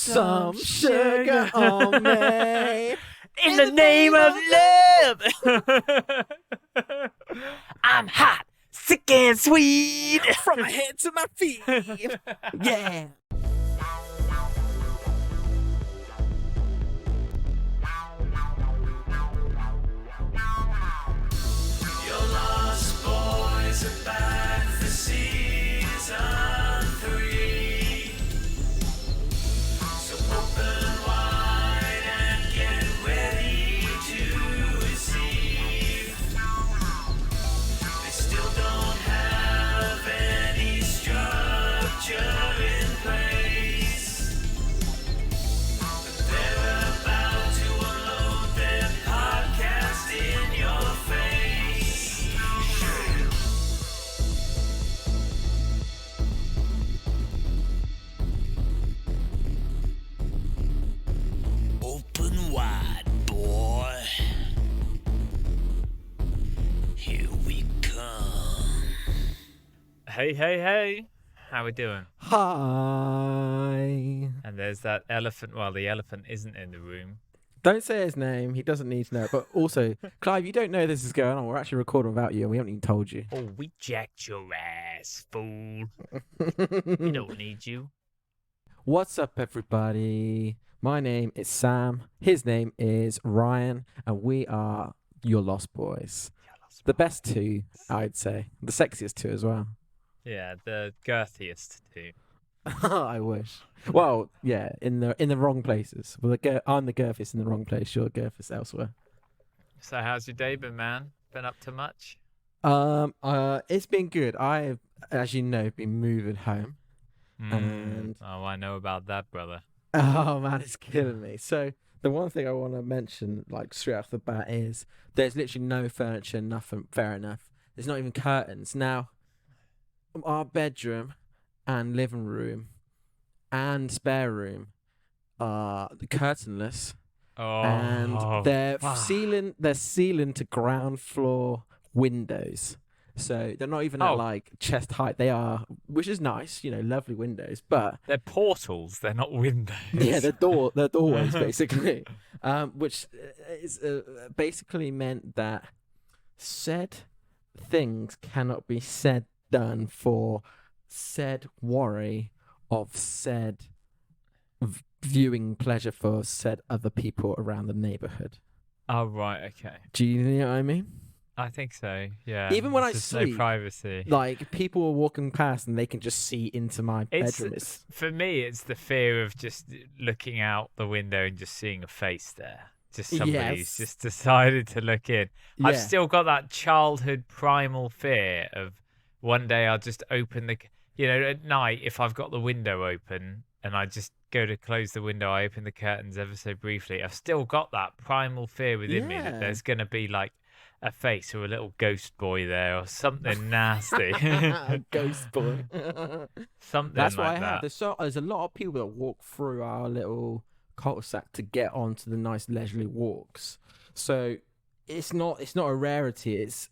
some sugar on me. In the name of love. I'm hot, sick and sweet. From my head to my feet. Yeah. Your Lost Boys are back for season 3. So open wide and get ready to receive. They still don't have any structure in place, but they're about to unload their podcast in your face. Open wide, boy. Here we come. Hey, hey, hey. How we doing? Hi. And there's that elephant. Well, the elephant isn't in the room. Don't say his name. He doesn't need to know. But also, Clive, you don't know this is going on. We're actually recording without you, and we haven't even told you. Oh, we jacked your ass, fool. We don't need you. What's up, everybody? My name is Sam. His name is Ryan, and we are your Lost Boys. The best two, I'd say. The sexiest two as well. Yeah, the girthiest too. I wish. Well, yeah, in the wrong places. Well, I'm the girthiest in the wrong place. You're the girthiest elsewhere. So how's your day been, man? Been up to much? It's been good. I've, as you know, been moving home. And Oh, I know about that, brother. oh man, it's killing me. So the one thing I want to mention, like straight off the bat, is there's literally no furniture, nothing. Fair enough. There's not even curtains. Now, our bedroom and living room and spare room are curtainless, Oh, and they're fuck. ceiling to ground floor windows. So they're not even at Oh. like chest height. They are, which is nice, lovely windows. But They're portals. They're not windows. yeah, they're doorways basically. Which is basically meant that said things cannot be said, done for said worry of said viewing pleasure for said other people around the neighborhood. Oh, right. Okay. Do you know what I mean? I think so. Yeah. Even when I There's sleep, no privacy. Like people are walking past and they can just see into my bedroom. For me, it's the fear of just looking out the window and just seeing a face there. Just somebody's Yes. just decided to look in. I've Yeah. still got that childhood primal fear of one day I'll just open at night, if I've got the window open and I just go to close the window, I open the curtains ever so briefly. I've still got that primal fear within me Yeah. that there's going to be like a face or a little ghost boy there or something nasty. Ghost boy. Something That's like what I that. have. There's a lot of people that walk through our little cul-de-sac to get onto the nice leisurely walks. So it's not a rarity. It's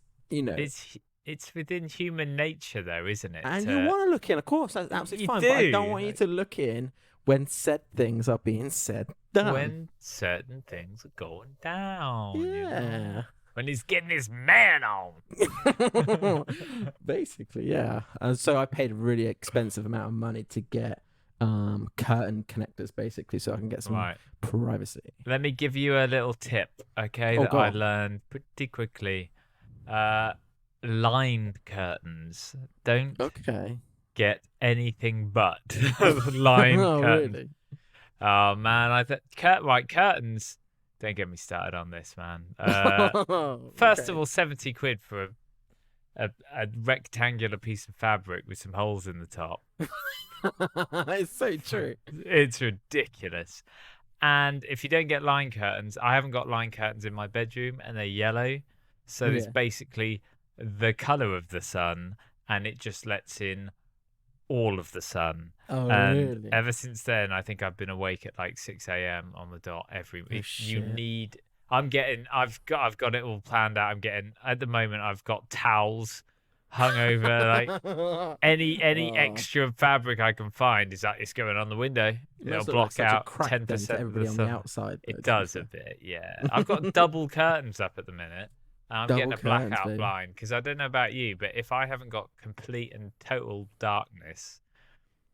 It's within human nature, though, isn't it? and you want to look in, of course, that's absolutely You fine. But I do. don't want you to look in when said things are being said. Done. when certain things are going down. you know? Yeah. When he's getting his man on. Basically, yeah. And so I paid a really expensive amount of money to get curtain connectors, basically, so I can get some Right. privacy. Let me give you a little tip, okay, Oh, that go I on. learned pretty quickly. Lined curtains. Don't Okay. get anything but lined Oh, curtains. really? Oh, man. Curtains. Don't get me started on this, man. First of all, 70 quid for a rectangular piece of fabric with some holes in the top. It's so true. It's ridiculous. And if you don't get line curtains, I haven't got line curtains in my bedroom and they're yellow. So it's Yeah. basically the colour of the sun and it just lets in all of the sun. Oh, And really? ever since then, I think I've been awake at like 6 a.m. on the dot every week. You shit. need. I've got it all planned out. At the moment, I've got towels hung over. Like any Oh. extra fabric I can find is like it's going on the window. It It'll must look like block such a out crack 10% then to of everybody the on sun. the outside. though, to It be does a fair. bit, yeah. I've got double curtains up at the minute. I'm Double getting a curtains, blackout baby. blind because I don't know about you, but if I haven't got complete and total darkness,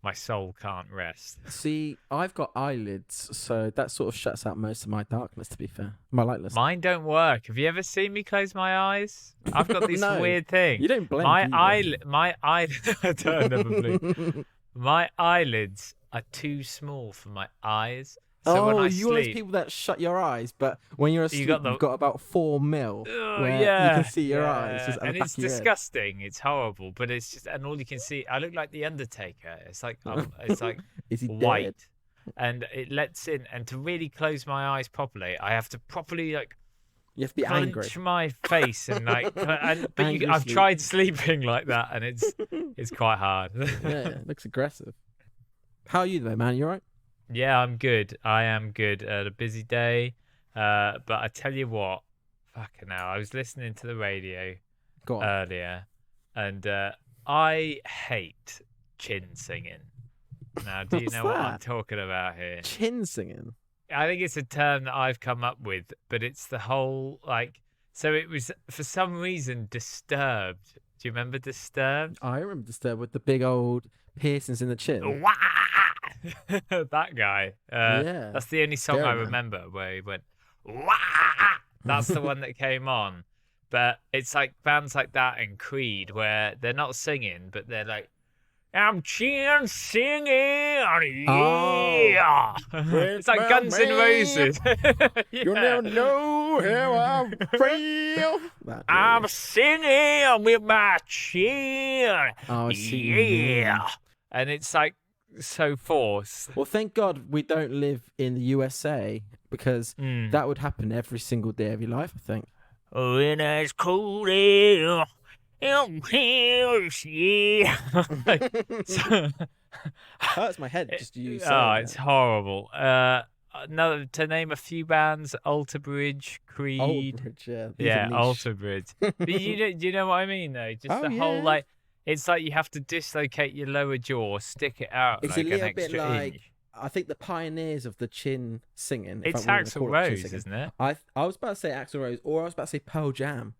my soul can't rest. See, I've got eyelids, so that sort of shuts out most of my darkness, to be fair. My lightless. Mine don't work. Have you ever seen me close my eyes? I've got this No, weird thing. You don't blink My either. I don't never blink. My eyelids are too small for my eyes. So when I you one of those sleep, people that shut your eyes, but when you're asleep, got you've got about 4 mil oh, where yeah, you can see your eyes. yeah. Just at the And back it's of your head. disgusting. It's horrible, but it's just, and all you can see, I look like the Undertaker. It's like, it's like Is he white, dead? and it lets in. And to really close my eyes properly, I have to properly like You have to be angry. clench my face and like. But Angry I've sleep. tried sleeping like that, and it's quite hard. Yeah, it looks aggressive. How are you though, man? You alright? Yeah, I'm good. I am good. A busy day, but I tell you what, fucking hell, I was listening to the radio Go on. earlier, and I hate chin singing. Now, do you What's know what I'm that? talking about here? Chin singing. I think it's a term that I've come up with, but it's the whole like. So it was for some reason Disturbed. Do you remember Disturbed? I remember Disturbed with the big old piercings in the chin. Wah! That guy. Yeah. That's the only song Scary I man. remember where he went, Wah! That's the one that came on. But it's like bands like that and Creed where they're not singing, but they're like, I'm chin singing, yeah. It's like my Guns N' man. Roses. You Yeah. never know how I feel. That, I'm singing with my chin. Oh, I see what you mean. Yeah. And it's like so forced. Well, thank God we don't live in the USA because Mm. that would happen every single day of your life, I think. When it's cold air, yeah. Like, so- Hurts my head just you saying oh, that. it's horrible. Another to name a few bands: Alter Bridge, Creed. Aldridge, yeah. These are Yeah, niche. Alter Bridge. But do you know what I mean though? Just Oh, the whole yeah. like, it's like you have to dislocate your lower jaw, stick it out It's like a an little bit extra like inch. I think the pioneers of the chin singing. if It's I'm gonna Axl call it chin Rose, singing. isn't it? I was about to say Axl Rose, or I was about to say Pearl Jam.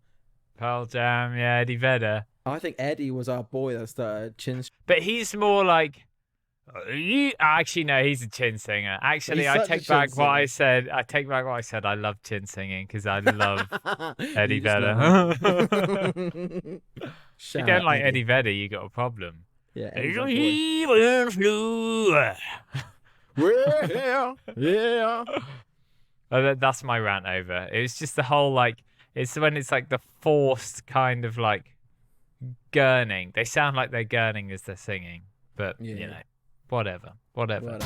Pearl Jam, yeah, Eddie Vedder. I think Eddie was our boy that started chin. But he's more like. Actually, no, he's a chin singer. Actually, He's I such a take chin back what I singer. said. I take back what I said. I love chin singing because I love Eddie You just Vedder. love If him. you Shout don't out like Eddie Vedder, you got a problem. Yeah, Eddie's our boy. Even flew. Well, yeah. That's my rant over. It was just the whole like. It's when it's like the forced kind of like gurning. They sound like they're gurning as they're singing, but you Yeah. know, whatever. Whatever.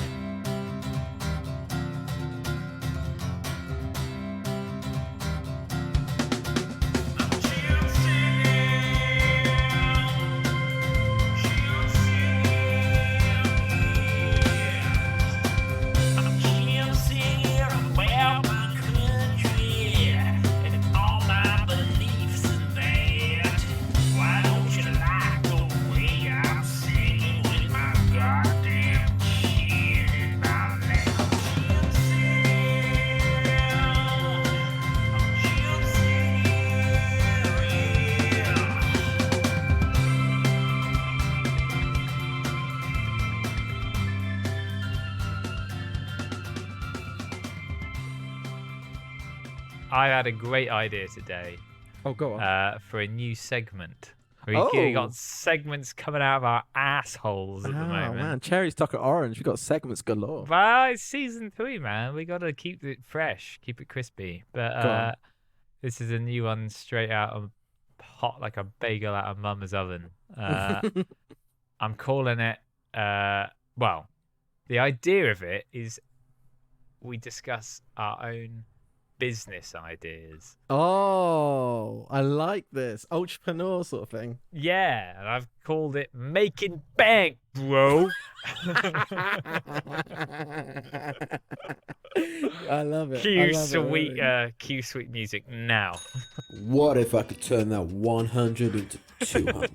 I had a great idea today Oh, go on. for a new segment. We Oh. got segments coming out of our assholes at the moment. Man, cherry's stuck at orange. We've got segments galore. Well, it's season 3, man. We got to keep it fresh, keep it crispy. Go on. But this is a new one straight out of hot like a bagel out of mama's oven. I'm calling it, well, the idea of it is we discuss our own business ideas. Oh, I like this. Entrepreneur sort of thing. Yeah, and I've called it Making Bank, bro. I love it. Cue sweet music now. What if I could turn that 100 into 200?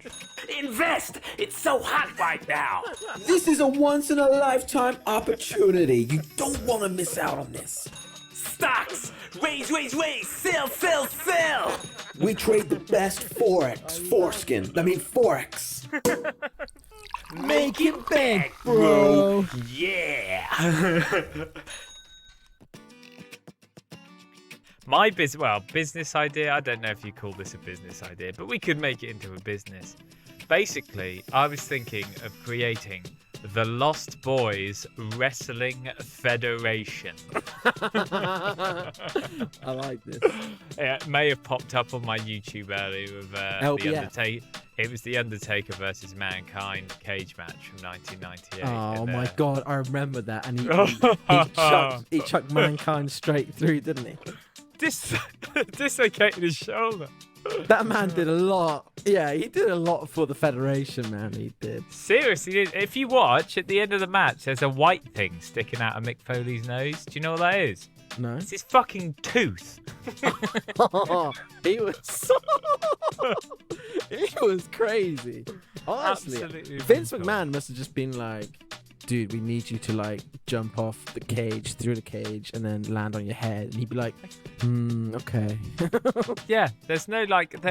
Invest! It's so hot right now! This is a once-in-a-lifetime opportunity. You don't want to miss out on this. Stocks! Raise! Sell! We trade the best Forex. Make it bank, bro. Yeah! My business idea, I don't know if you call this a business idea, but we could make it into a business. Basically, I was thinking of creating the Lost Boys Wrestling Federation. I like this. It may have popped up on my YouTube earlier with the Undertaker. It was the Undertaker versus Mankind cage match from 1998. Oh and, my god, I remember that. And he chucked Mankind straight through, didn't he? Dislocated his shoulder. That man did a lot. Yeah, he did a lot for the Federation, man. He did. Seriously, if you watch, at the end of the match, there's a white thing sticking out of Mick Foley's nose. Do you know what that is? No. It's his fucking tooth. He was he was crazy. Honestly, Absolutely Vince mental. McMahon must have just been like, dude, we need you to like jump off the cage, through the cage, and then land on your head. And he'd be like, okay. Yeah, there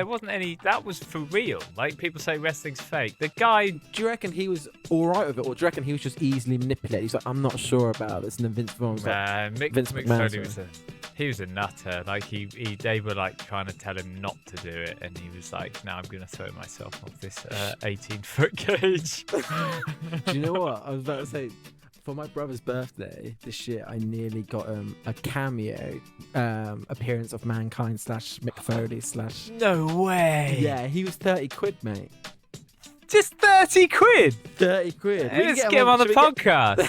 wasn't any, that was for real. Like, people say wrestling's fake. The guy, Do you reckon he was all right with it, or do you reckon he was just easily manipulated? He's like, I'm not sure about this. And then Vince McMahon was like, Vince Mick McMahon, Foley he was a nutter. Like, they were like trying to tell him not to do it, and he was like, "No, I'm gonna throw myself off this 18-foot cage." do you know what? I was about to say, for my brother's birthday this year, I nearly got a cameo appearance of Mankind / Mick Foley / No way. Yeah, he was 30 quid, mate. Just 30 quid. 30 quid. We can Let's get him on the podcast.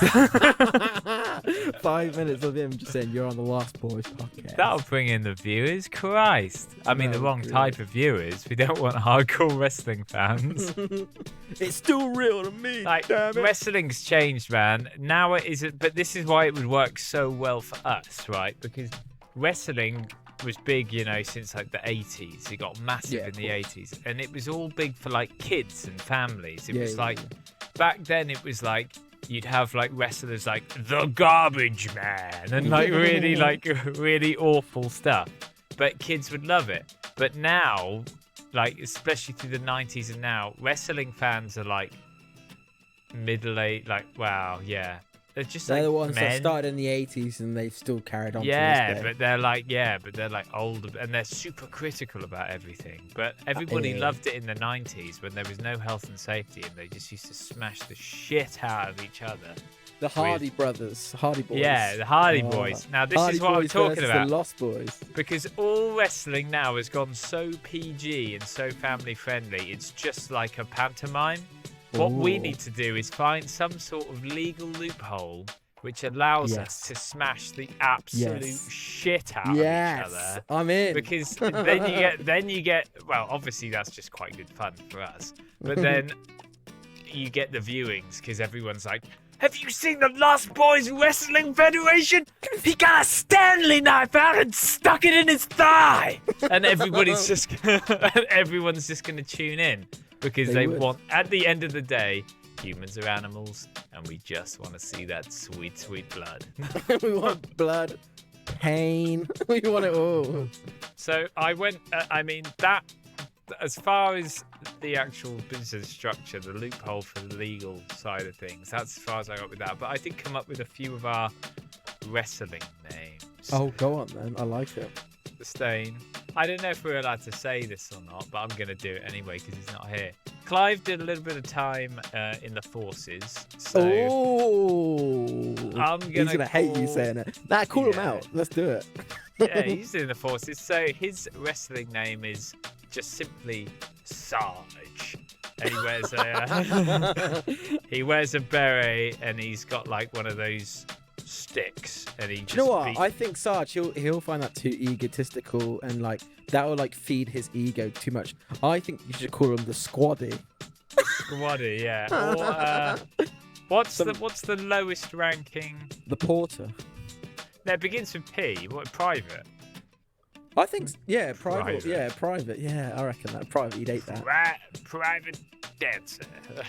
5 minutes of him just saying, you're on the Lost Boys podcast. That'll bring in the viewers. Christ. I mean, the wrong type of viewers. We don't want hardcore wrestling fans. It's still real to me, Like, damn it. wrestling's changed, man. Now it isn't, but this is why it would work so well for us, right? Because wrestling was big, since like the 80s. It got massive in the 80s, and it was all big for like kids and families. It was like back then. It was like you'd have like wrestlers like the Garbage Man and like really awful stuff, but kids would love it. But now, like especially through the 90s and now, wrestling fans are like middle-aged. Like, wow, yeah. They're just They're like the ones men. that started in the 80s and they've still carried on to Yeah, this day. but they're like older and they're super critical about everything. But everybody Yeah. loved it in the 90s when there was no health and safety and they just used to smash the shit out of each other. The Hardy Brothers, Hardy Boys. Yeah, the Hardy Boys. Now this Hardy is what I'm Boys talking versus about. The Lost Boys. Because all wrestling now has gone so PG and so family friendly, it's just like a pantomime. What we Ooh. need to do is find some sort of legal loophole which allows us to smash the absolute shit out of each other. I'm in. Because then you get well, obviously that's just quite good fun for us. But then you get the viewings because everyone's like, have you seen the Lost Boys Wrestling Federation? He got a Stanley knife out and stuck it in his thigh. And everyone's just gonna tune in because they would. want, at the end of the day, humans are animals and we just want to see that sweet, sweet blood. We want blood, pain. We want it all. So I went, that, as far as the actual business structure, the loophole for the legal side of things, that's as far as I got with that. But I did come up with a few of our wrestling names. Oh, go on then. I like it. The Stain. I don't know if we're allowed to say this or not, but I'm going to do it anyway because he's not here. Clive did a little bit of time in the forces. So I'm he's gonna hate you saying it. Nah, call him out. Let's do it. Yeah, he's in the forces. So his wrestling name is just simply Sarge. And he wears a beret and he's got like one of those sticks and he Do you know what? I think Sarge, he'll find that too egotistical and like that will like feed his ego too much. I think you should call him the Squaddy. Squaddy, yeah. Or what's the lowest ranking? The Porter. That begins with P. What, private? I think, yeah, private. Private. Yeah, private. Yeah, I reckon that. Private, you'd hate that. Private dancer.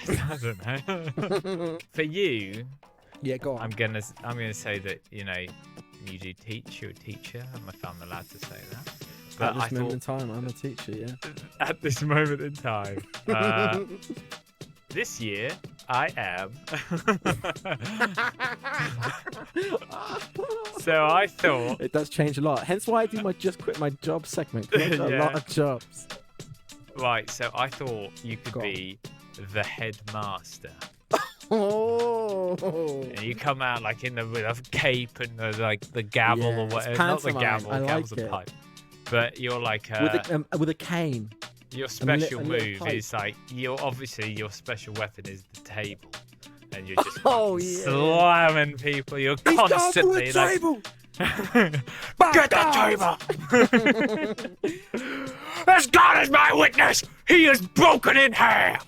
I don't know. For you, Yeah, go on. I'm gonna say that you do teach. You're a teacher. I don't know if I'm allowed to say that. But At this moment in time, I'm a teacher, yeah. At this moment in time, this year I am. So I thought It does change a lot. Hence why I do my just quit my job segment. 'Cause I've got a lot of jobs. right. So I thought you could Go on. be the headmaster. Oh. And you come out like with a cape and the gavel Yeah, or it's whatever. Not the pantomime. gavel, I gavel's like a it. pipe. But you're like With a cane. your a special little move pipe. is like your special weapon is the table, and you're just Oh, fucking yeah. slamming people. You're He's gone constantly through a like, table. get that table. As God is my witness, he is broken in half.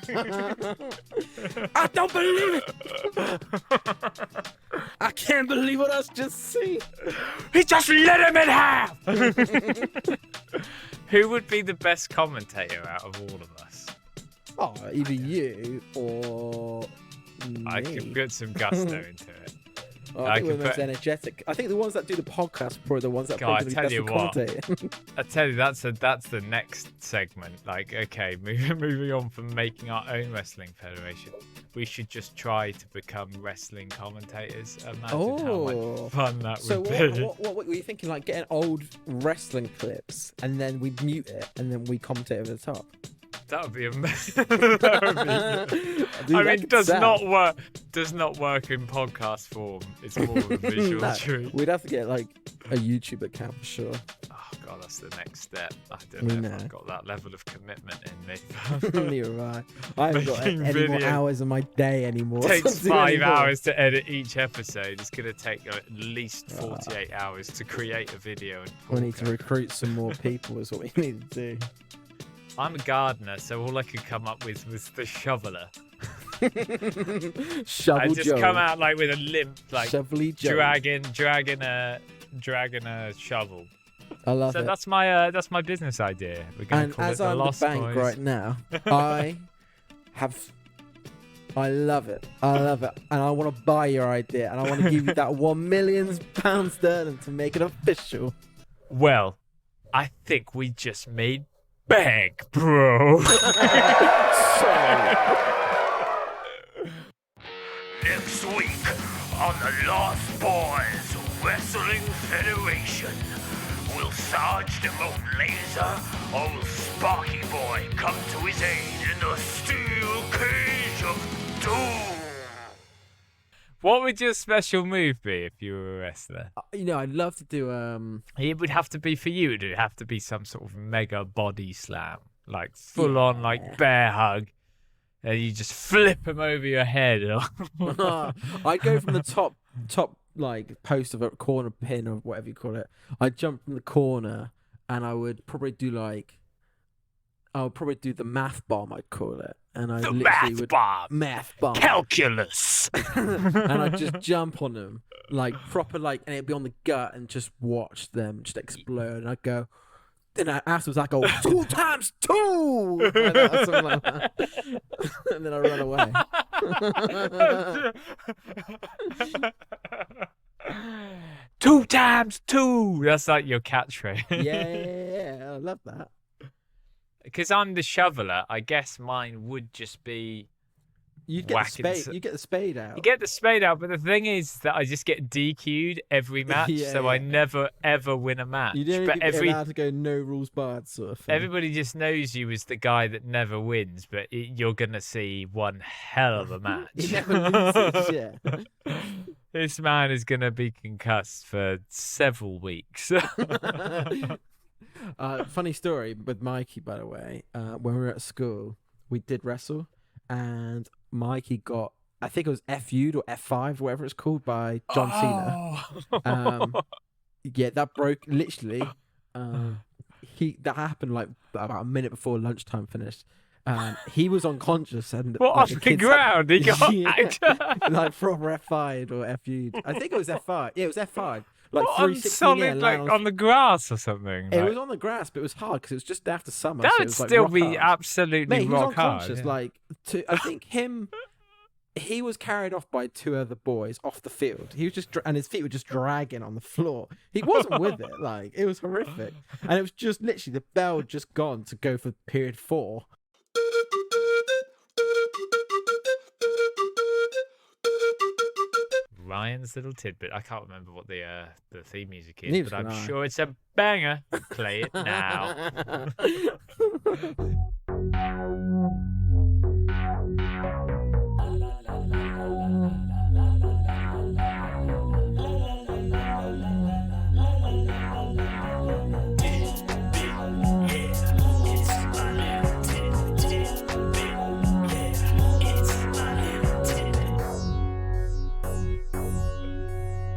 I don't believe it. I can't believe what I just seen. He just lit him in half. Who would be the best commentator out of all of us? Oh, either you or me. I can put some gusto into it. Oh, I I think can we're most put- energetic. I think the ones that do the podcast are probably the ones that God, probably I tell the you best what. commentating. I tell you, that's the next segment. Like, okay, moving on from making our own wrestling federation, we should just try to become wrestling commentators. Imagine how Oh. much fun that So would be. what were you thinking? Like getting old wrestling clips and then we mute it and then we commentate over the top. That would be amazing. That would be Dude, I that mean, could does sell. not work. Does not work in podcast form. It's more of a visual No, treat. we'd have to get like a YouTube account for sure. Oh god, that's the next step. I don't We know if know. I've got that level of commitment in me. Neither have I haven't got Making any more video hours of my day anymore. It takes to do 5 anymore. hours to edit each episode. It's going to take at least 48 hours to create a video. And We need to podcast. recruit some more people is what we need to do. I'm a gardener, so all I could come up with was the shoveler. Shovel I just Joe. come out like with a limp, like Shovely Joe. dragging a shovel. I love So it. that's my business idea. We're going And to call as it the I'm the Lost bank Boys. right now, I love it. I love it. And I want to buy your idea. And I want to give you that £1 million sterling to make it official. Well, I think we just made bank, bro. Next week on the Lost Boys Wrestling Federation, will Sarge the Moon Laser or will Sparky Boy come to his aid in the steel cage of doom? What would your special move be if you were a wrestler? You know, I'd love to do It would have to be for you. It would have to be some sort of mega body slam, like full on, like bear hug, and you just flip him over your head. I'd go from the top like post of a corner pin or whatever you call it. I'd jump from the corner and I would probably do the math bomb, I'd call it. And I literally would math bomb. calculus. And I'd just jump on them like proper and it'd be on the gut and just watch them just explode. And I'd go. Then afterwards I go 2 times 2, like that, or something like that. And then I run away. 2 times 2. That's like your catchphrase. Yeah, I love that. Because I'm the shoveler, I guess mine would just be. You'd get Whacking the spade. You get the spade out. You get the spade out, but the thing is that I just get DQ'd every match, so I Yeah. never ever win a match. You don't but even allowed to go no rules barred sort of thing. everybody just knows you as the guy that never wins, but you're gonna see one hell of a match. He never loses, yeah. This man is gonna be concussed for several weeks. Funny story with Mikey, by the way. When we were at school, we did wrestle, and Mikey got, I think it was FU'd or F5, whatever it's called, by John Cena. Yeah, that broke literally. That happened like about a minute before lunchtime finished, He was unconscious and What, like, off the the kids ground? He got Yeah, like proper F5'd or FU'd. I think it was F5. Yeah, it was F5. Like what, on 360 in the air, solid, like land on the grass or something? It Like, was on the grass, but it was hard because it was just after summer. that so it would was, like, still rock be hard. absolutely Mate, he was rock hard. unconscious. Yeah. Like, I think he was carried off by 2 other boys off the field. He was just, and his feet were just dragging on the floor. He wasn't with it. Like, it was horrific. And it was just literally the bell had just gone to go for period 4. Ryan's little tidbit. I can't remember what the theme music is, Neither but I'm can I. sure it's a banger. Play it now.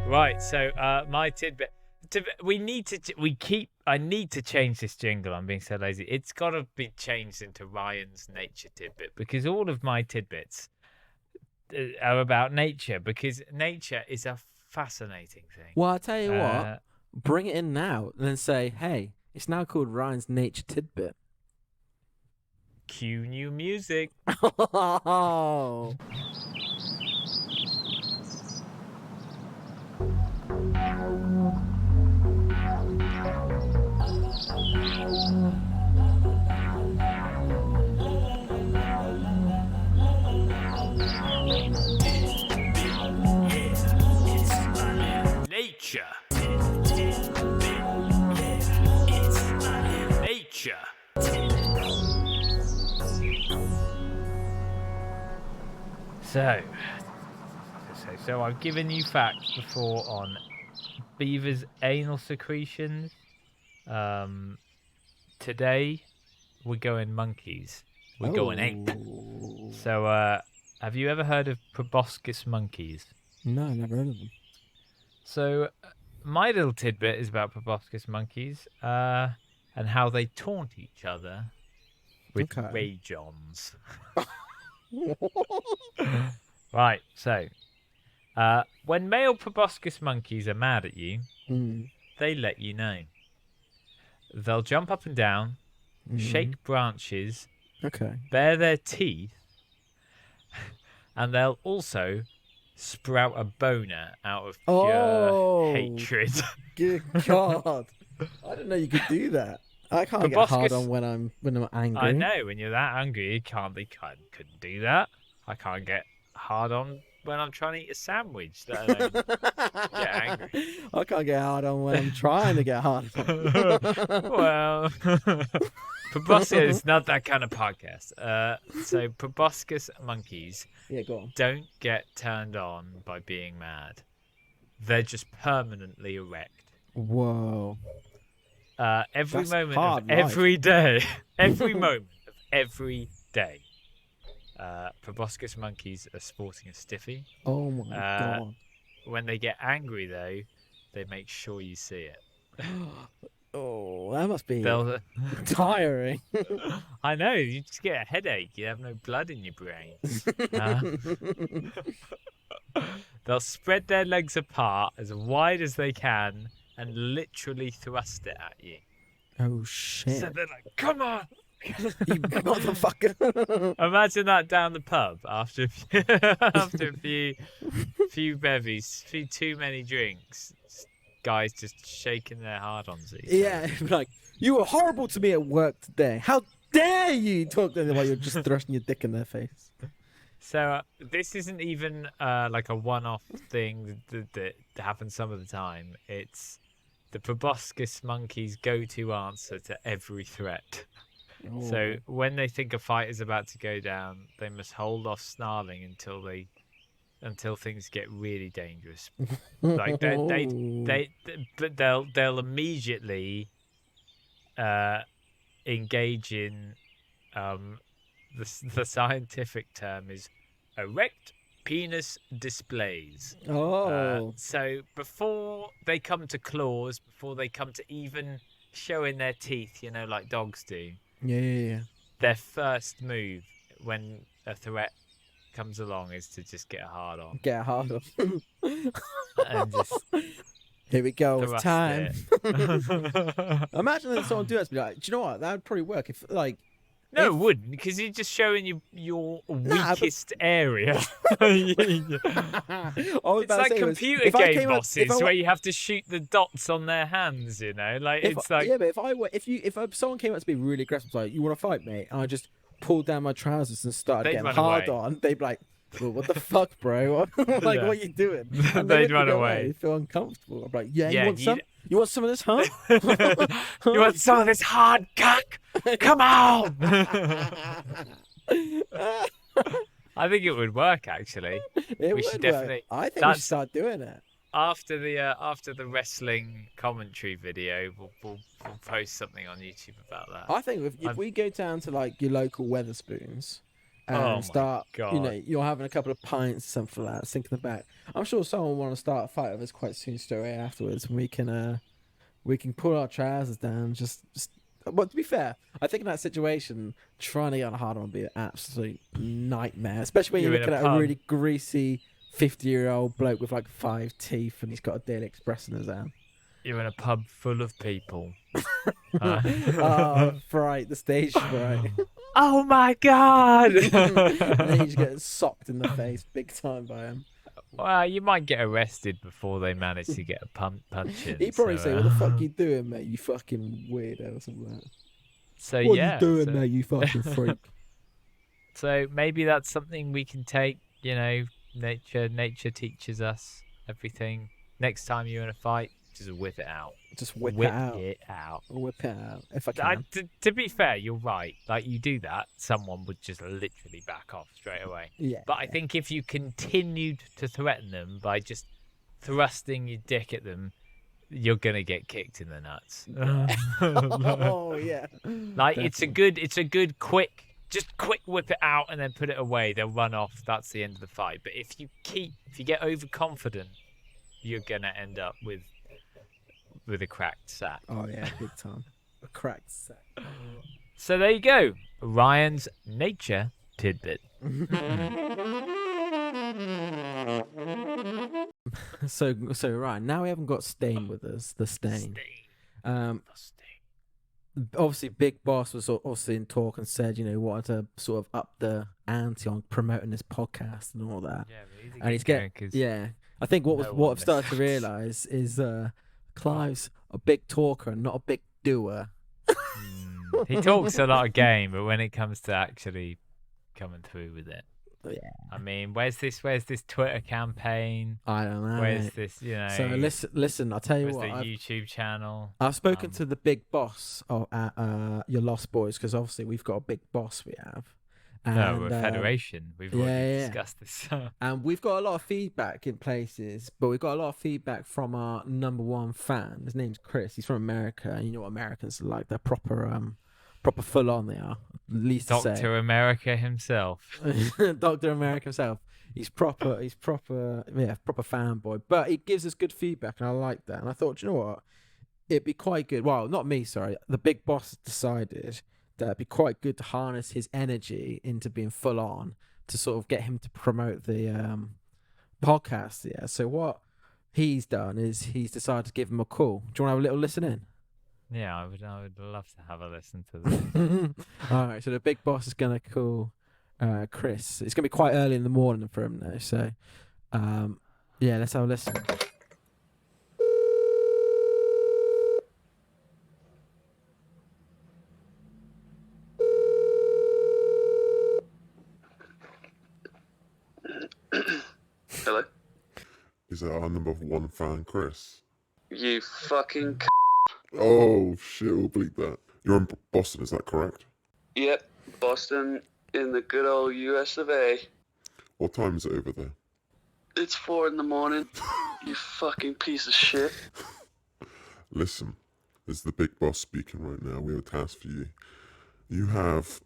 Right, so my tidbit. I need to change this jingle. I'm being so lazy. It's got to be changed into Ryan's nature tidbit because all of my tidbits are about nature because nature is a fascinating thing. Well, I'll tell you what. Bring it in now and then say, hey, it's now called Ryan's Nature Tidbit. Cue new music. Oh. Nature. Nature. So I've given you facts before on beavers' anal secretions. Today we're going monkeys. We're going ape. So have you ever heard of proboscis monkeys? No, never heard of them. So my little tidbit is about proboscis monkeys and how they taunt each other with Okay. ray-johns. Right, so when male proboscis monkeys are mad at you, they let you know. They'll jump up and down, shake branches, Okay. bare their teeth, and they'll also sprout a boner out of pure hatred. Good God. I didn't know you could do that. I can't get hard on when I'm angry. I know, when you're that angry, you couldn't do that. I can't get hard on when I'm trying to eat a sandwich, let alone get angry. I can't get hard on when I'm trying to get hard on. Well, proboscis is not that kind of podcast. So proboscis monkeys Yeah, go on. don't get turned on by being mad. They're just permanently erect. Whoa. Every That's moment hard of life. every day, every moment of every day, proboscis monkeys are sporting a stiffy. Oh my God. When they get angry, though, they make sure you see it. Oh, that must be They'll, tiring. I know, you just get a headache. You have no blood in your brain. They'll spread their legs apart as wide as they can and literally thrust it at you. Oh shit. So they're like, come on! You motherfucker. Imagine that down the pub after after a few bevies, too many drinks. Guys just shaking their hard-ons at each other. Yeah, like, you were horrible to me at work today. How dare you talk to them while you're just thrusting your dick in their face? So this isn't even like a one-off thing that happens some of the time. It's the proboscis monkey's go-to answer to every threat. So when they think a fight is about to go down, they must hold off snarling until things get really dangerous. Like but they'll immediately engage in the scientific term is erect penis displays. So before they come to claws, before they come to even showing their teeth, like dogs do, their first move when a threat comes along is to just get a hard on Get hard on. and just Here we go. It's thrust time. it. Imagine that someone do that to be like, do you know what? That would probably work if like. No, If- it wouldn't, because you're just showing you your Nah, but- weakest area. I was It's about to like say was, computer if I game came up- bosses if I wa- where you have to shoot the dots on their hands. You know, like if it's I- like yeah, but if someone came up to be really aggressive, like, you want to fight, mate? And I just pulled down my trousers and started They'd getting run hard away. on, they'd be like, well, what the fuck, bro? Like, Yeah. what are you doing? And They'd wouldn't run go away. Feel uncomfortable. I'm like, yeah, Yeah, you want you- some? You want some of this, huh? you want some of this hard cock? Come on! I think it would work actually. It We should would work. definitely- I think we that's- should start doing it. After the wrestling commentary video, we'll post something on YouTube about that. I think if I'm- we go down to like your local Weatherspoons and Oh my start, you know, God. you're having a couple of pints, something like that, sinking the back. I'm sure someone will want to start a fight with us quite soon, straight away afterwards, and we can pull our trousers down. Just. But to be fair, I think in that situation, trying to get on a hard on would be an absolute nightmare, especially when you're You're in looking a at a pub. really greasy 50-year-old bloke with like 5 teeth and he's got a Daily Express in his hand. You're in a pub full of people. Oh, fright, the stage fright. Oh my god! And then he's getting socked in the face big time by him. Well, you might get arrested before they manage to get a punch in. He'd probably so, say, "What the fuck you doing, mate? You fucking weirdo," or something like that. So What yeah, you doing, so, mate? You fucking freak. so maybe that's something we can take. You know, nature teaches us everything. Next time you're in a fight, just whip it out. Just whip Whip it out. it out. Whip it out if I can. To be fair, you're right. Like you do that, someone would just literally back off straight away. Yeah. But I think if you continued to threaten them by just thrusting your dick at them, you're gonna get kicked in the nuts. Oh yeah. Like it's a good quick whip it out and then put it away. They'll run off. That's the end of the fight. But if you get overconfident, you're gonna end up with a cracked sack. Oh yeah, big time. A cracked sack. So there you go, Ryan's nature tidbit. So right now we haven't got Stain with us. The Stain. Obviously, Big Boss was obviously in talk and said, you know, wanted to sort of up the ante on promoting this podcast and all that. Yeah, but And he's getting I think what no I've started to listens. realise is Clive's a big talker and not a big doer. He talks a lot of game, but when it comes to actually coming through with it, Yeah. I mean, where's this Twitter campaign? I don't know. Where's mate. this, you know? So listen. I'll tell you where's what. the YouTube channel? I've spoken Um, to the big boss at your Lost Boys because obviously we've got a big boss we have. No, we're a And, federation. We've already yeah. discussed this. And we've got a lot of feedback in places, but we've got a lot of feedback from our number one fan. His name's Chris. He's from America, and you know what Americans are like. They're proper full on. They are. Least to say. Dr. America himself. Dr. America himself. He's proper fanboy. But he gives us good feedback, and I like that. And I thought, you know what? It'd be quite good. Well, not me, sorry. The big boss decided that it'd be quite good to harness his energy into being full on to sort of get him to promote the podcast. Yeah. So what he's done is he's decided to give him a call. Do you want to have a little listen in? Yeah, I would love to have a listen to this. All right, so the big boss is gonna call Chris. It's gonna be quite early in the morning for him though. So, yeah, let's have a listen. Hello? Is that our number one fan, Chris? You fucking Oh shit, we'll bleep that. You're in Boston, is that correct? Yep, Boston in the good old US of A. What time is it over there? It's 4 in the morning. You fucking piece of shit. Listen, this is the big boss speaking right now. We have a task for you. You have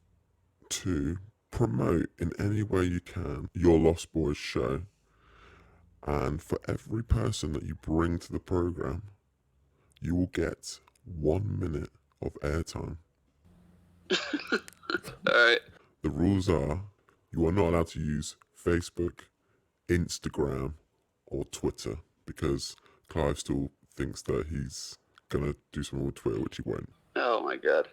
to promote in any way you can your Lost Boys show. And for every person that you bring to the program, you will get 1 minute of airtime. Alright. The rules are you are not allowed to use Facebook, Instagram, or Twitter because Clive still thinks that he's gonna do something with Twitter, which he won't. Oh my god.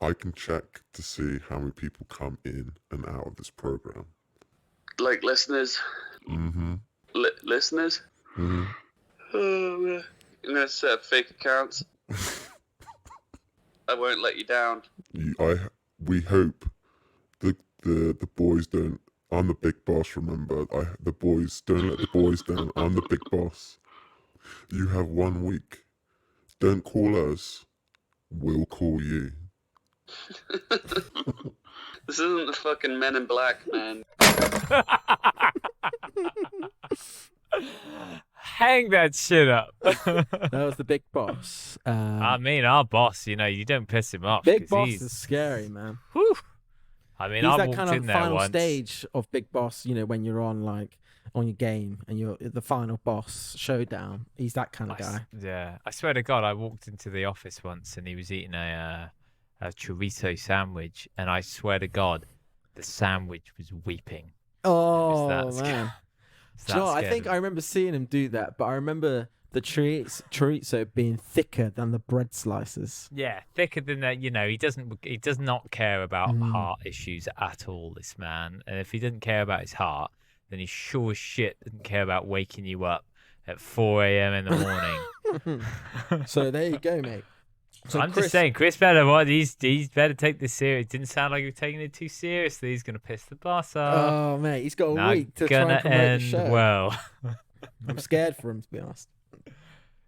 I can check to see how many people come in and out of this program. Like listeners. Mm-hmm. Listeners? Mm-hmm. Oh, man. You're gonna set up fake accounts. I won't let you down. We hope the boys don't. I'm the big boss. Remember, the boys don't let the boys down. I'm the big boss. You have 1 week. Don't call us. We'll call you. This isn't the fucking Men in Black, man. Hang that shit up. That was the big boss. I mean, our boss, you don't piss him off. Big 'cause boss he's, is scary, man. whew. I mean, He's I that walked kind of in there final once. stage of Big Boss, when you're on your game and you're the final boss showdown. He's that kind of guy. Yeah, I swear to God, I walked into the office once and he was eating a chorizo sandwich, and I swear to God, the sandwich was weeping. Oh that sca- man. It's Do you know that what? I scared think of I me. remember seeing him do that, but I remember the chorizo being thicker than the bread slices. Yeah, thicker than that. He does not care about Mm. heart issues at all. This man, and if he didn't care about his heart, then he sure as shit didn't care about waking you up at 4 a.m. in the morning. So there you go, mate. So I'm Chris, just saying, Chris better he's better take this serious. It didn't sound like he was taking it too seriously. He's gonna piss the boss off. Oh mate, he's got a Not week to try gonna and promote end the show. well. I'm scared for him, to be honest.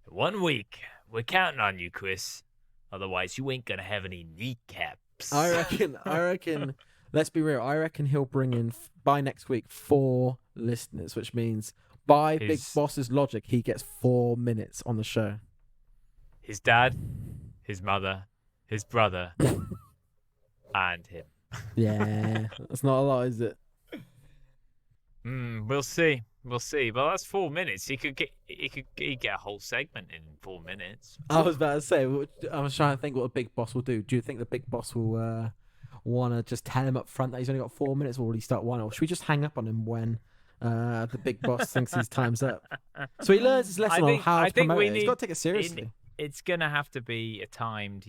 1 week. We're counting on you, Chris. Otherwise, you ain't gonna have any kneecaps. I reckon. Let's be real. I reckon he'll bring in by next week 4 listeners, which means by Big His- Boss's logic, he gets 4 minutes on the show. His dad, his mother, his brother, and him. Yeah, that's not a lot, is it? We'll see. We'll see. But that's 4 minutes. He could get a whole segment in 4 minutes. I was about to say. I was trying to think what a Big Boss will do. Do you think the Big Boss will want to just tell him up front that he's only got 4 minutes, or will he start one? Or should we just hang up on him when the Big Boss thinks his time's up? So he learns his lesson on how to promote it. He's got to take it seriously. It's gonna have to be a timed,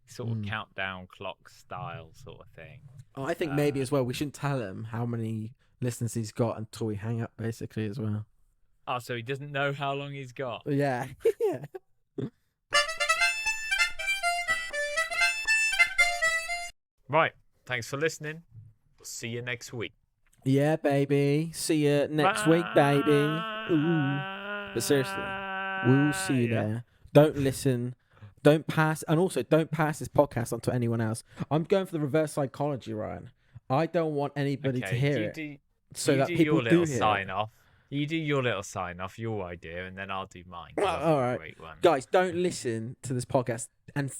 sort of Mm. countdown clock style sort of thing. Oh, I think maybe as well we shouldn't tell him how many listeners he's got until we hang up, basically, as well. Oh, so he doesn't know how long he's got. Yeah. Yeah. Right. Thanks for listening. We'll see you next week. Yeah, baby. See you next week, baby. Ooh. But seriously, we'll see you there. Don't listen. Don't pass. And also, don't pass this podcast on to anyone else. I'm going for the reverse psychology, Ryan. I don't want anybody to hear it. So that people your little do hear sign it. off. You do your little sign off, your idea, and then I'll do mine. Well, I'll do all a right. Great one. Guys, don't listen to this podcast. And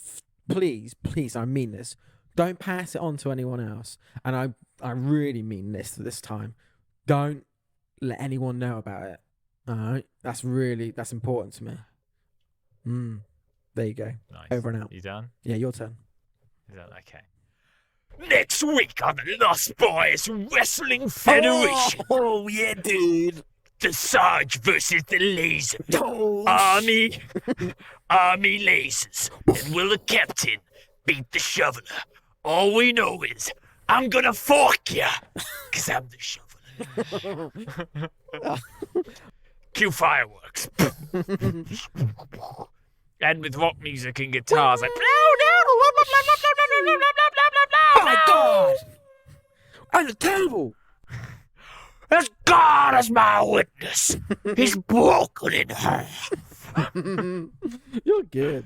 please, I mean this. Don't pass it on to anyone else. And I really mean this time. Don't let anyone know about it. All right? That's important to me. There you go. Nice. Over and out. You done? Yeah, your turn. Is that okay? Next week on the Lost Boys Wrestling Federation. Oh, yeah, dude. The Sarge versus the Laser. Oh, Army lasers. And will the captain beat the shoveler? All we know is I'm gonna fork ya, 'cause I'm the shoveler. Cue fireworks. And with rock music and guitars like oh my God. I'm terrible. as God is my witness, he's broken in half. You're good.